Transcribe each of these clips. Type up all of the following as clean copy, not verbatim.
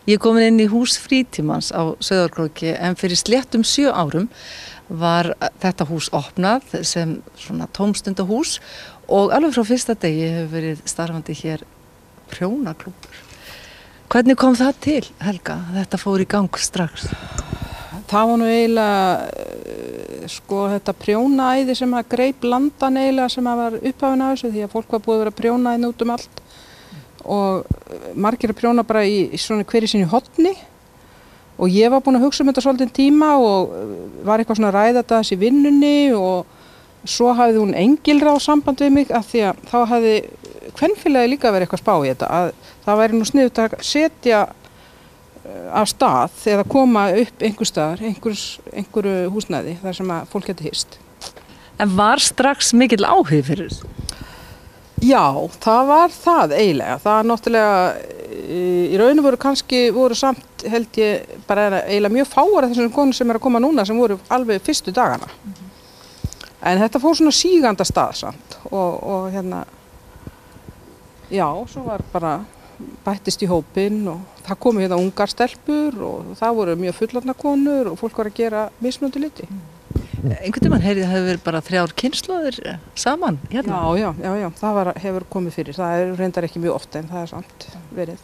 Ég er komin inn í hús frítímans á Sauðárkróki en fyrir sléttum 7 árum var þetta hús opnað sem svona tómstundahús og alveg frá fyrsta degi hefur verið starfandi hér prjónaklúbbur. Hvernig kom það til, Helga? Þetta fór í gang strax. Það var nú eiginlega, þetta prjónaæði sem að greip landan eiginlega sem að var upphafinn af þessu því að fólk var búið að vera að prjóna inn út um allt og margir að prjóna bara í svona hverju sínu horni og ég var búin að hugsa þetta svolítið tíma og var eitthvað svona að ræða þetta þessi vinnunni og svo hafði hún Engilráð samband við mig af því að þá hafði kvenfélagi líka verið eitthvað spá í þetta að það væri nú sniðugt að setja af stað eða koma upp einhver staðar, einhverju húsnæði þar sem að fólk geti hist. En var strax mikill áhugi fyrir þessu? Já, það var það eiginlega. Það er náttúrulega, í raun og voru samt held ég bara eiginlega mjög fáar af þessum konum sem að koma núna sem voru alveg fyrstu dagana. En þetta fór svona síganda stað samt og já, svo var bara bættist í hópinn og það komu hérna ungar stelpur og það voru mjög fullorðna konur og fólk var að gera mismunandi hluti. Einhvern tímann heyrði það hefur verið bara 3 kynslóðir saman hérna? Já, það hefur komið fyrir. Það er reyndar ekki mjög ofta en það er samt verið.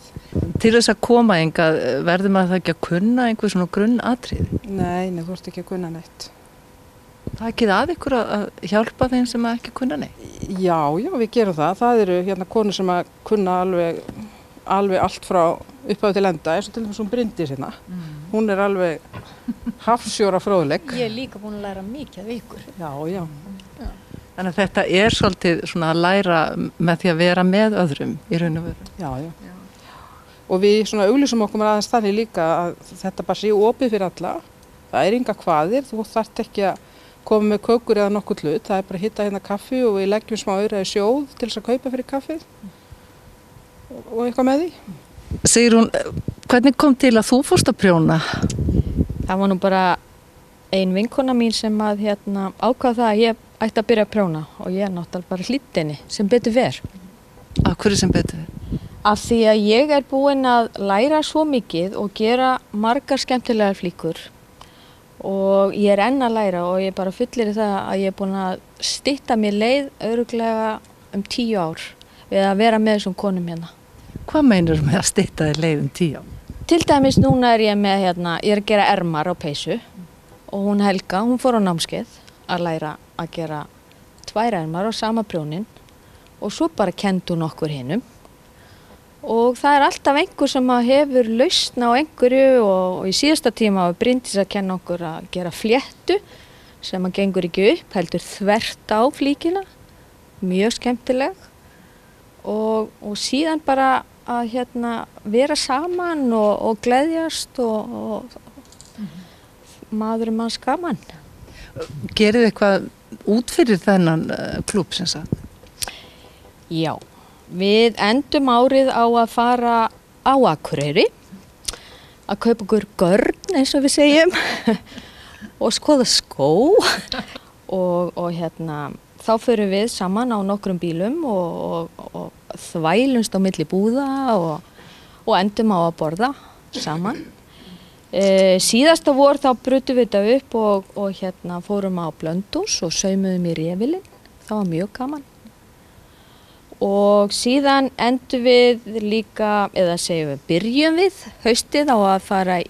Til þess að koma hingað, verður maður það ekki að kunna einhver svona grunnatriði? Nei, þú ert ekki að kunna neitt. Það er ekki að ykkur að hjálpa þeim sem ekki kunna neitt? Já, við gerum það. Það eru hérna konur sem að kunna alveg allt frá upphaf til enda, eins og til dæmis hún Bryndís hérna. Hún er alveg hafsjóra fróðleg. Ég er líka búin að læra mikið af ykkur. Já. Þannig að þetta er svolítið svona að læra með því að vera með öðrum í raun og veru. Já. Og við svona auglýsum okkur aðeins þannig líka að þetta bara sé opið fyrir alla. Það er enga kvaðir, þú þarft ekki að koma með kökur eða nokkuð hlut. Það er bara að hitta hérna kaffi og við leggjum smá aura í sjóð til þess að kaupa fyrir kaffið og eitthvað með því. Sigrún, hvernig kom til að þú fórst að prjóna? Það var nú bara ein vinkona mín sem að ákvað það að ég ætti að byrja að prjóna og ég náttúrulega bara hlýddi henni sem betur ver. Af hverju sem betur ver? Af því að ég er búin að læra svo mikið og gera margar skemmtilegar flíkur og ég er enn að læra og ég bara fullir það að ég er búin að stytta mér leið örugglega 10 ár við að vera með þessum konum hérna. Hvað meinur með að stytta þér leið 10 ár? Til dæmis núna er ég með ég er að gera ermar á peysu og hún Helga, hún fór á námskeið að læra að gera 2 ermar á sama prjónin og svo bara kenndi hún okkur hinum og það er alltaf einhver sem hefur lausn á einhverju og í síðasta tíma var Bryndís að kenna okkur að gera fléttu sem að gengur ekki upp, heldur þvert á flíkina, mjög skemmtileg og síðan bara að vera saman og gleðjast og maður manns gaman. Gerið eitthvað út fyrir þennan klúbb sem sagt? Já, við endum árið á að fara á Akureyri að kaupa okkur görn eins og við segjum og skoða skó og þá förum við saman á nokkrum bílum og þvælumst á milli búða og endum á að borða saman. Síðasta vor þá brutum við þetta upp og fórum á Blönduós og saumuðum í refilinn. Það var mjög gaman. Og síðan endum við líka, eða segjum við, byrjum við haustið á að fara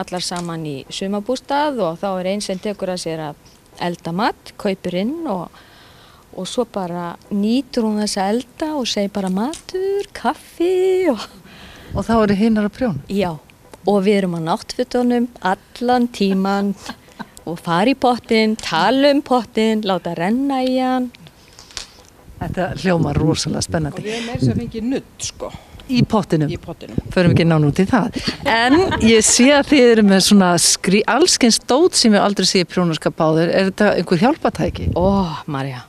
allar saman í sumarbústað og þá er einn sem tekur að sér að elda mat, kaupir inn og svo bara nýtur hún þess að elda og segir bara matur, kaffi Og þá eru hinnar að prjóna? Já, og við erum á náttfötunum allan tíman og fara í pottinn, tala pottinn, láta renna í hann. Þetta hljómar rosalega spennandi. Og ég meira sem fengi nudd Í pottinum? Í pottinum. Förum ekki nánu út í það. En ég sé að þið eru með svona allskyns dót sem ég aldrei sé í prjónarskap áður. Er þetta einhver hjálpatæki? Marja.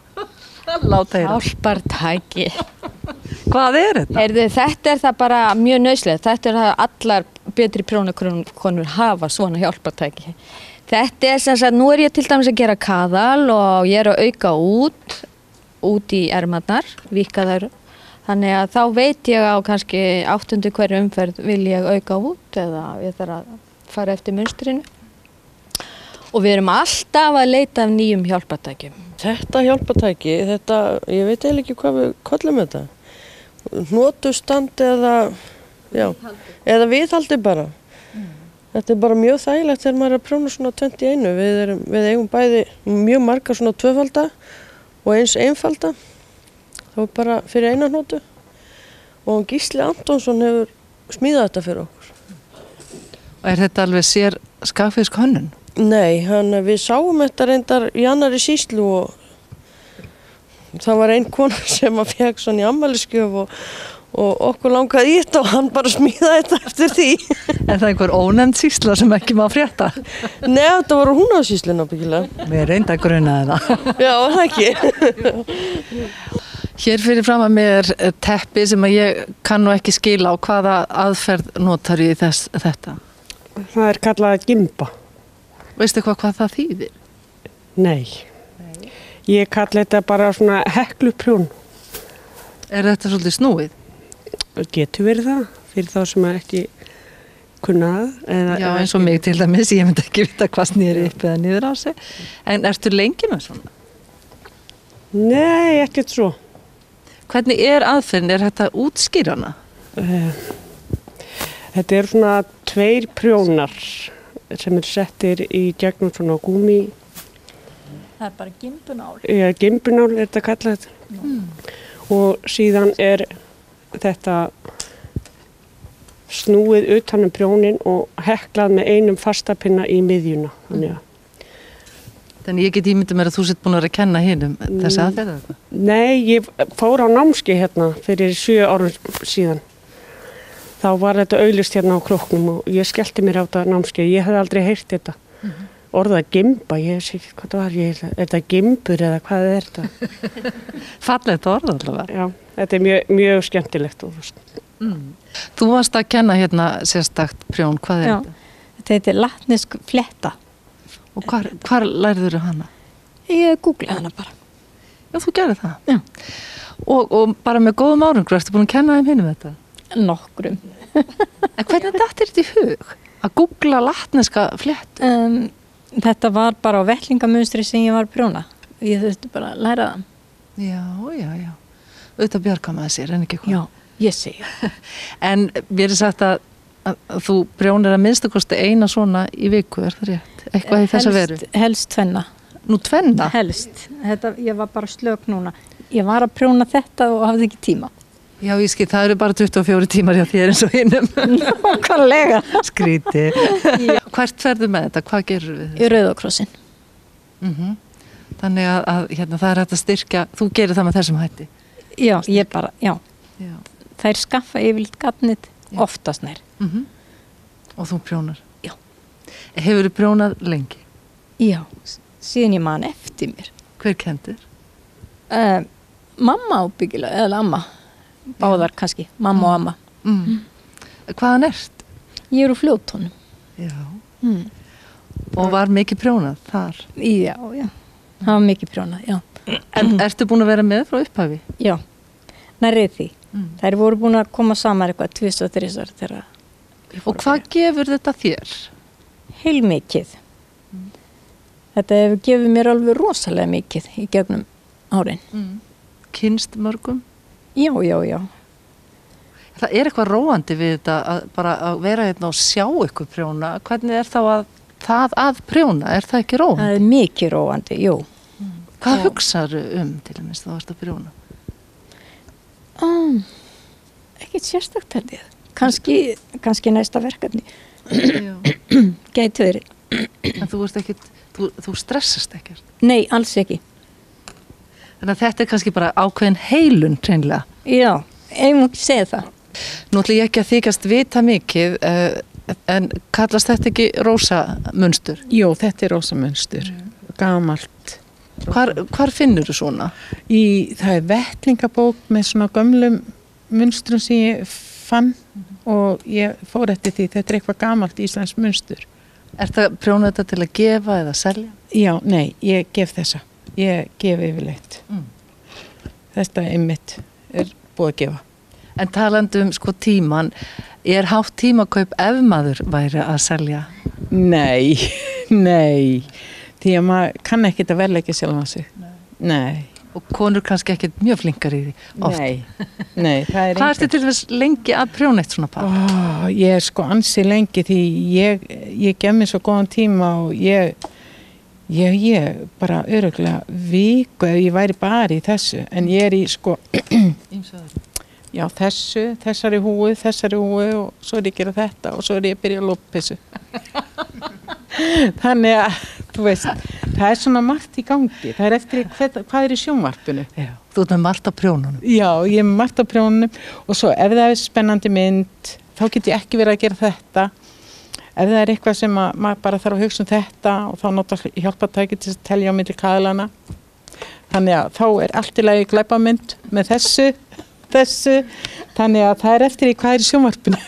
Hjálpartæki. Hvað er þetta? Þetta er það bara mjög nauðsynlegt. Þetta er það allar betri prjónakonur hafa svona hjálpartæki. Þetta er sem sagt, nú er ég til dæmis að gera kaðal og ég er að auka út í ermarnar, víkka þær Þannig að þá veit ég á kannski 8. hverju umferð vil ég auka út eða ég þarf að fara eftir munstrinu. Og við erum alltaf að leita af nýjum hjálpartækjum. Þetta hjálpartæki, ég veit eiginlega ekki hvað við köllum þetta. Hnotustand eða viðhaldi bara. Þetta bara mjög þægilegt þegar maður að prjóna svona 21. Við eigum bæði mjög marga svona tvöfalda og eins einfalda. Það var bara fyrir eina hnótu og Gísli Antonsson hefur smíðað þetta fyrir okkur. Og þetta alveg sér skagfirsk hönnun? Nei, við sáum þetta reyndar í annarri sýslu og það var ein kona sem að fekk svona í afmælisgjöf og okkur langaði í þetta og hann bara smíðaði þetta eftir því. Er það einhver ónefnd sýsla sem ekki má frétta? Nei, þetta var Húnavatnssýslunni ábyggilega. Mér reynda að grunaði það. Já, það ekki. Hér fyrir fram að mér teppi sem að ég kann nú ekki skila á hvaða aðferð notar í þetta. Það er kallað gimba. Veistu hvað það þýðir? Nei. Ég kalli þetta bara svona hekluprjón. Er þetta svolítið snúið? Getur verið það, fyrir þá sem ekki kunna það. Já, eins og mig til dæmis, ég myndi ekki vita hvað snýri upp eða niður á sig. En ertu lengi með svona? Nei, ekkert svo. Hvernig er aðferðin? Er þetta útskýrana? Þetta er svona 2 prjónar sem er settir í gegnum svona gúmi. Það er bara gimbunál. Já, gimbunál er þetta kallað. Og síðan er þetta snúið utan prjónin og heklað með einum fastapinna í miðjuna. Þannig ég get ímyndið mér að þú sett búin að vera að kenna hinum þess aðferð eða? Nei, ég fór á námskeið hérna fyrir 7 árum síðan. Þá var þetta auglýst hérna á Króknum og ég skellti mér á þetta námskeið. Ég hafði aldrei heyrt þetta. Orðað gimba, ég sé ekki hvað það var. Er þetta gimbur eða hvað er þetta? Fallegt orð allavega. Já, þetta er mjög skemmtilegt. Þú varst að kenna hérna sérstakt prjón, hvað er þetta? Þetta heitir latnesk fletta. Og hvar lærður þú hana? Ég googlaði hana bara. Já, þú gerði það? Já. Og bara með góðum árangur, ertu búin að kenna þeim hinum þetta? Nokkrum. En hvernig datt þetta í hug? Að googla latneska flettu? Þetta var bara á vettlingamunstri sem ég var að prjóna. Ég þurfti bara að læra það. Já. Auðvitað bjarga maður sér, en ekki hvað? Já, ég segi. En mér er sagt að þú prjónir að minnstu kosti eina svona í viku, er það rétt? Eitthvað í þess að veru? Helst 2. Nú 2? Helst. Ég var bara slök núna. Ég var að prjóna þetta og hafði ekki tíma. Já, ég skil, það eru bara 24 tímar hjá þér eins og hinum. Nákvæmlega. Skríti. Hvert ferðu með þetta? Hvað gerur við þetta? Í Rauða krossin. Þannig að hérna, það er hægt að styrkja, þú gerir það með þessum hætti? Já, ég bara, já. Þær skaffa yfirleitt gatnið oftast nær. Og þú prjónar? Já. Hefur þú prjónað lengi? Já, síðan ég man eftir mér. Hver kendir? Mamma ábyggilega, eða amma. Báðar kannski, mamma og amma. Hvaðan ert? Ég er úr Fljótónum. Já. Og var mikið prjónað þar? Já. Það var mikið prjónað, já. En ertu búin að vera með frá upphafi? Já, nærrið því. Þær voru búin að koma saman eitthvað 2 og 3 þegar. Og hvað gefur þetta þér? Heilmikið. Þetta hefur gefið mér alveg rosalega mikið í gegnum árin. Kynst mörgum? Já. Það er eitthvað róandi við þetta að bara að vera hérna og sjá ykkur prjóna. Hvernig er þá að prjóna? Er það ekki róandi? Það er mikið róandi, jú. Hvað hugsaðu til dæmis þá varst að prjóna? Ekkert sérstakt held ég. Kannski næsta verkefni. Gæti verið. En þú stressast ekkert? Nei, alls ekki. Þannig að þetta er kannski bara ákveðin heilun hreinlega. Já, ég má ekki segja það. Nú ætla ég ekki að þykjast vita mikið, en kallast þetta ekki rósamunstur? Jú, þetta er rósamunstur, gamalt. Hvar finnur þú svona? Það er vettlingabók með svona gömlum munstrum sem ég fann og ég fór eftir því, þetta er eitthvað gamalt íslensk munstur. Ertu að prjóna þetta til að gefa eða selja? Já, nei, ég gef þessa. Ég gef yfirleitt. Þetta einmitt er búið að gefa. En talandi sko tíman, hátt tímakaup ef maður væri að selja? Nei, því að maður kann ekki að verðleika sjálfan sig. Nei. Og konur kannski ekki mjög flinkar í því oft? Nei, það er Hvað ertu til þess lengi að prjóna eitt svona par? Ég sko ansi lengi því ég gef mér svo góðan tíma og ég bara örugglega viku ef ég væri bara í þessu, en ég í sko já, þessari húi og svo ég að gera þetta og svo ég að byrja að lóppissu. Þannig að, þú veist, það svona margt í gangi. Það eftir hvað í sjónvarpinu. Já, þú ert með margt á prjónunum. Já, ég er með margt á prjónunum og svo ef það spennandi mynd, þá get ég ekki verið að gera þetta. Ef það eitthvað sem maður bara þarf að hugsa þetta og þá nota hjálpartæki til að telja á milli kaðlana. Þannig að þá allt í lagi glæpamynd með þessu. Þannig að það eftir hvað í sjónvarpinu.